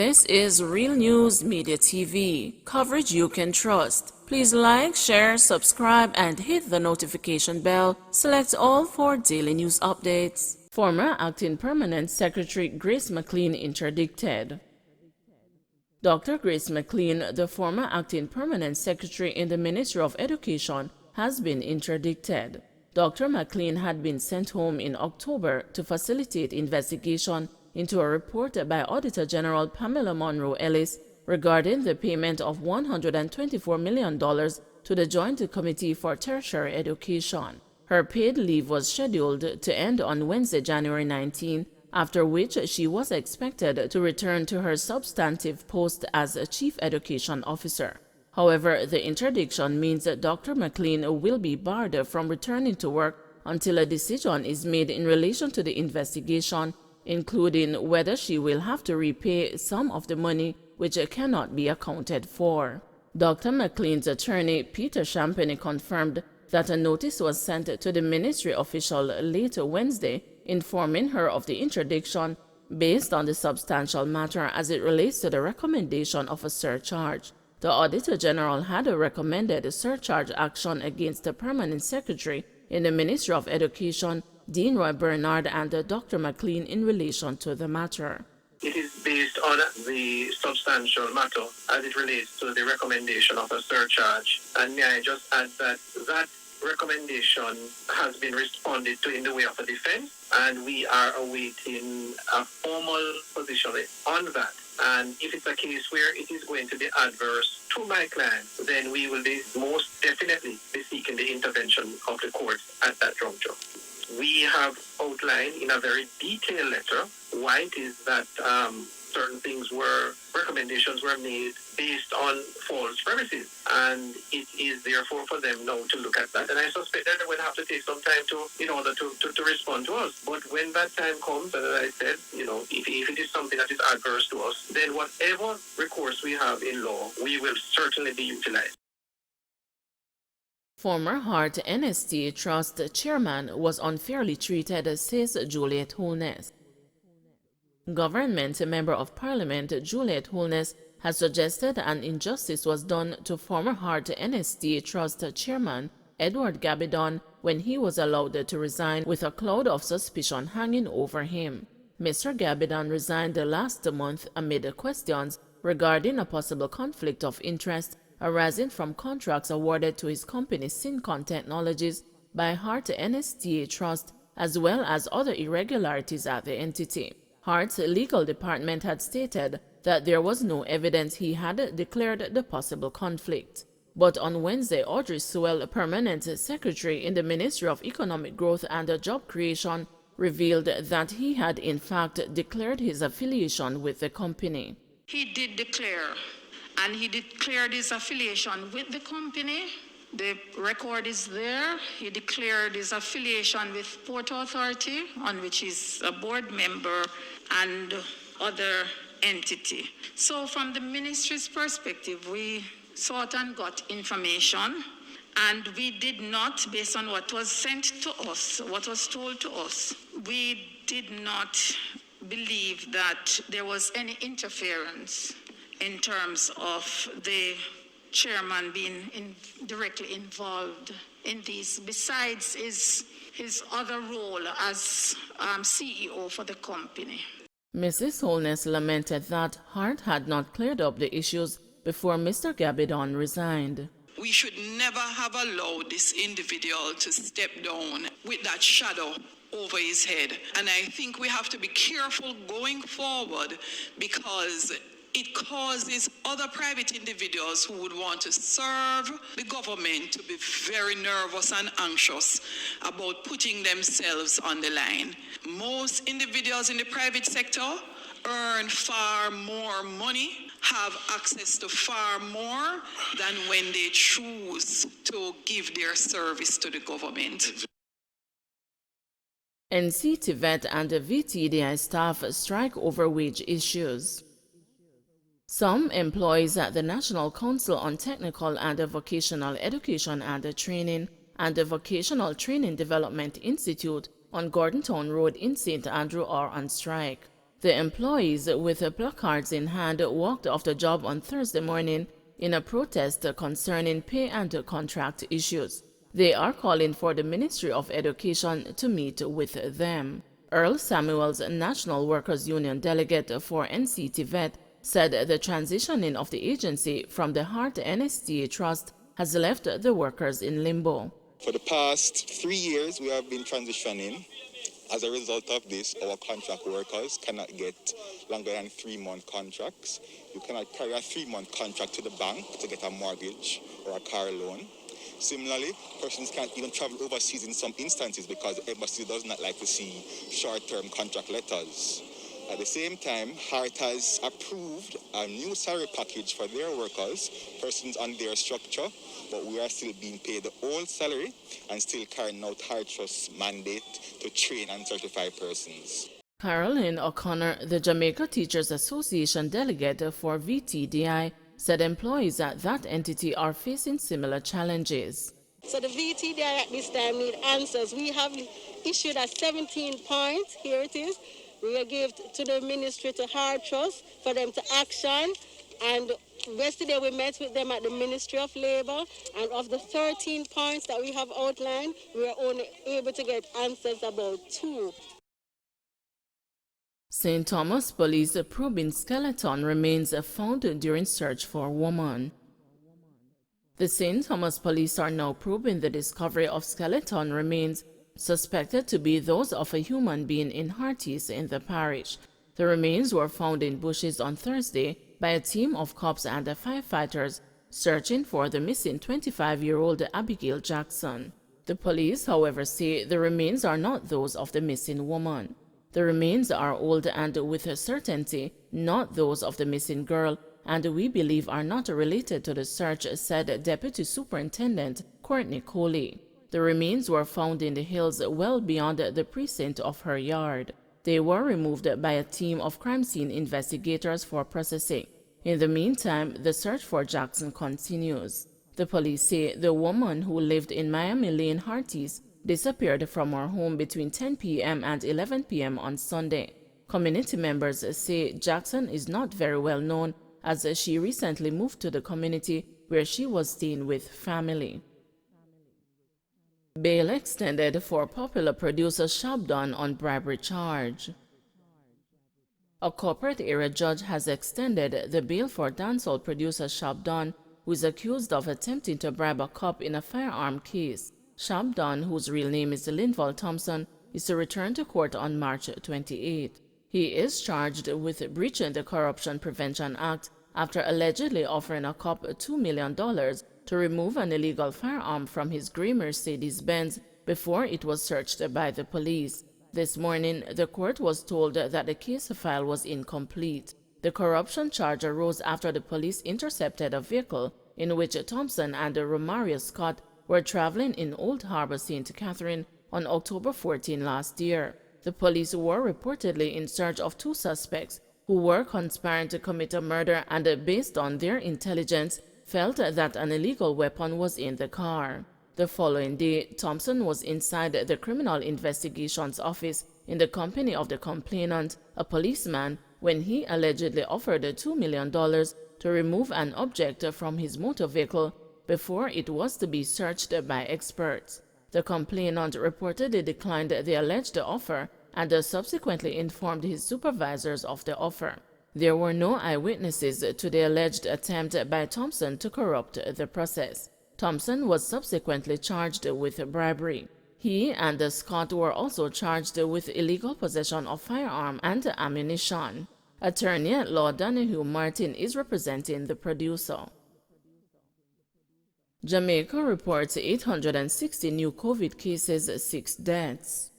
This is Real News Media TV, coverage you can trust. Please like, share, subscribe, and hit the notification bell. Select all for daily news updates. Former Acting Permanent Secretary Grace Mclean interdicted. Dr. Grace Mclean, the former Acting Permanent Secretary in the Ministry of Education, has been interdicted. Dr. Mclean had been sent home in October to facilitate investigation into a report by Auditor General Pamela Monroe Ellis regarding the payment of $124 million to the Joint Committee for Tertiary Education. Her paid leave was scheduled to end on Wednesday, January 19, after which she was expected to return to her substantive post as a Chief Education Officer. However, the interdiction means that Dr. Mclean will be barred from returning to work until a decision is made in relation to the investigation, including whether she will have to repay some of the money which cannot be accounted for. Dr. Mclean's attorney, Peter Champagny, confirmed that a notice was sent to the ministry official late Wednesday informing her of the interdiction based on the substantial matter as it relates to the recommendation of a surcharge. The Auditor General had recommended a surcharge action against the Permanent Secretary in the Ministry of Education, Dean Roy Bernard, and Dr. Mclean in relation to the matter. It is based on the substantial matter as it relates to the recommendation of a surcharge. And may I just add that that recommendation has been responded to in the way of a defense, and we are awaiting a formal position on that. And if it's a case where it is going to be adverse to my client, then we will be most definitely be seeking the intervention of the courts at that juncture. We have outlined in a very detailed letter why it is that certain recommendations were made based on false premises, and it is therefore for them now to look at that. And I suspect that they will have to take some time in order to respond to us. But when that time comes, as I said, if it is something that is adverse to us, then whatever recourse we have in law, we will certainly be utilized. Former Hart NSTA Trust chairman was unfairly treated, says Juliet Holness. Government Member of Parliament Juliet Holness has suggested an injustice was done to former Hart NSTA Trust chairman Edward Gabidon when he was allowed to resign with a cloud of suspicion hanging over him. Mr. Gabidon resigned last month amid questions regarding a possible conflict of interest arising from contracts awarded to his company Syncon Technologies by Hart NSTA Trust, as well as other irregularities at the entity. Hart's legal department had stated that there was no evidence he had declared the possible conflict. But on Wednesday, Audrey Sewell, Permanent Secretary in the Ministry of Economic Growth and Job Creation, revealed that he had in fact declared his affiliation with the company. He did declare. And he declared his affiliation with the company. The record is there. He declared his affiliation with Port Authority, on which he's a board member, and other entity. So from the ministry's perspective, we sought and got information, and we did not, based on what was sent to us, what was told to us, we did not believe that there was any interference in terms of the chairman being directly involved in these, besides his other role as CEO for the company. Mrs. Holness lamented that Hart had not cleared up the issues before Mr. Gabidon resigned. We should never have allowed this individual to step down with that shadow over his head. And I think we have to be careful going forward, because it causes other private individuals who would want to serve the government to be very nervous and anxious about putting themselves on the line. Most individuals in the private sector earn far more money, have access to far more than when they choose to give their service to the government. NCTVET and VTDI staff strike over wage issues. Some employees at the National Council on Technical and Vocational Education and Training and the Vocational Training Development Institute on Gordontown Road in St. Andrew are on strike. The employees with placards in hand walked off the job on Thursday morning in a protest concerning pay and contract issues. They are calling for the Ministry of Education to meet with them. Earl Samuels, National Workers Union delegate for NCT Vet, said the transitioning of the agency from the Hart NSTA Trust has left the workers in limbo. For the past 3 years, we have been transitioning. As a result of this, our contract workers cannot get longer than 3-month contracts. You cannot carry a 3-month contract to the bank to get a mortgage or a car loan. Similarly, persons can't even travel overseas in some instances because the embassy does not like to see short-term contract letters. At the same time, Hart has approved a new salary package for their workers, persons on their structure, but we are still being paid the old salary and still carrying out Hart Trust's mandate to train and certify persons. Caroline O'Connor, the Jamaica Teachers Association delegate for VTDI, said employees at that entity are facing similar challenges. So the VTDI at this time need answers. We have issued a 17 points. Here it is. We will give to the ministry, to Hart Trust, for them to action. And yesterday we met with them at the Ministry of Labour, and of the 13 points that we have outlined, we are only able to get answers about 2. St. Thomas police probing skeleton remains found during search for woman. The St. Thomas police are now probing the discovery of skeleton remains suspected to be those of a human being in Hearties in the parish. The remains were found in bushes on Thursday by a team of cops and firefighters searching for the missing 25-year-old Abigail Jackson. The police, however, say the remains are not those of the missing woman. The remains are old and with a certainty not those of the missing girl, and we believe are not related to the search, said Deputy Superintendent Courtney Coley. The remains were found in the hills well beyond the precinct of her yard. They were removed by a team of crime scene investigators for processing. In the meantime, the search for Jackson continues. The police say the woman who lived in Miami Lane, Hearties, disappeared from her home between 10 p.m. and 11 p.m. on Sunday. Community members say Jackson is not very well known as she recently moved to the community where she was staying with family. Bail extended for popular producer Shabdan on bribery charge. A corporate area judge has extended the bail for dancehall producer Shabdan, who is accused of attempting to bribe a cop in a firearm case. Shabdan, whose real name is Linval Thompson, is to return to court on March 28. He is charged with breaching the Corruption Prevention Act after allegedly offering a cop $2 million to remove an illegal firearm from his gray Mercedes-Benz before it was searched by the police. This morning, the court was told that the case file was incomplete. The corruption charge arose after the police intercepted a vehicle in which Thompson and Romario Scott were traveling in Old Harbor, St. Catherine on October 14 last year. The police were reportedly in search of 2 suspects who were conspiring to commit a murder and, based on their intelligence, felt that an illegal weapon was in the car. The following day, Thompson was inside the Criminal Investigations Office in the company of the complainant, a policeman, when he allegedly offered $2 million to remove an object from his motor vehicle before it was to be searched by experts. The complainant reportedly declined the alleged offer and subsequently informed his supervisors of the offer. There were no eyewitnesses to the alleged attempt by Thompson to corrupt the process. Thompson was subsequently charged with bribery. He and Scott were also charged with illegal possession of firearm and ammunition. Attorney at law Donahue Martin is representing the producer. Jamaica reports 860 new COVID cases, 6 deaths.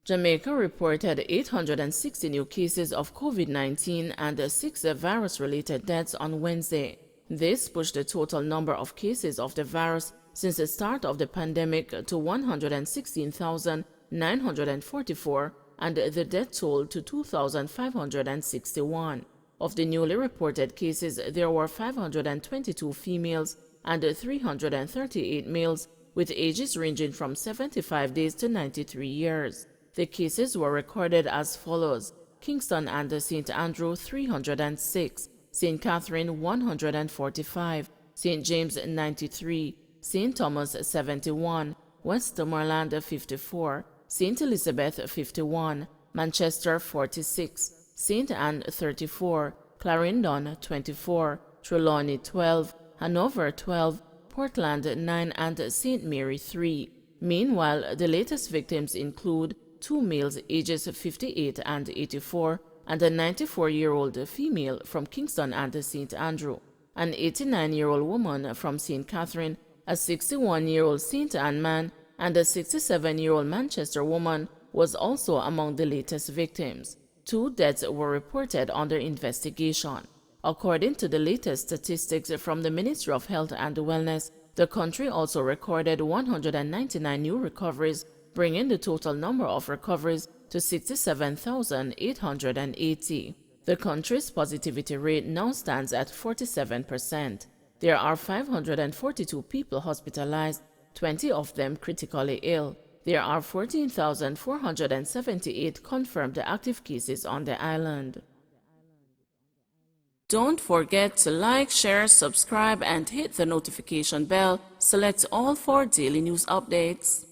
Jamaica reported 860 new cases of COVID-19 and 6 virus-related deaths on Wednesday. This pushed the total number of cases of the virus since the start of the pandemic to 116,944 and the death toll to 2,561. Of the newly reported cases, there were 522 females and 338 males with ages ranging from 75 days to 93 years. The cases were recorded as follows: Kingston and St. Andrew 306, St. Catherine 145, St. James 93, St. Thomas 71, Westmoreland 54, St. Elizabeth 51, Manchester 46, St. Anne 34, Clarendon 24, Trelawney 12, Hanover 12, Portland 9 and St. Mary 3. Meanwhile, the latest victims include 2 males ages 58 and 84 and a 94-year-old female from Kingston and St. Andrew, an 89-year-old woman from St. Catherine, a 61-year-old St. Anne man, and a 67-year-old Manchester woman was also among the latest victims. 2 deaths were reported under investigation. According to the latest statistics from the Ministry of Health and Wellness, the country also recorded 199 new recoveries, bringing the total number of recoveries to 67,880. The country's positivity rate now stands at 47%. There are 542 people hospitalized, 20 of them critically ill. There are 14,478 confirmed active cases on the island. Don't forget to like, share, subscribe, and hit the notification bell. Select all for daily news updates.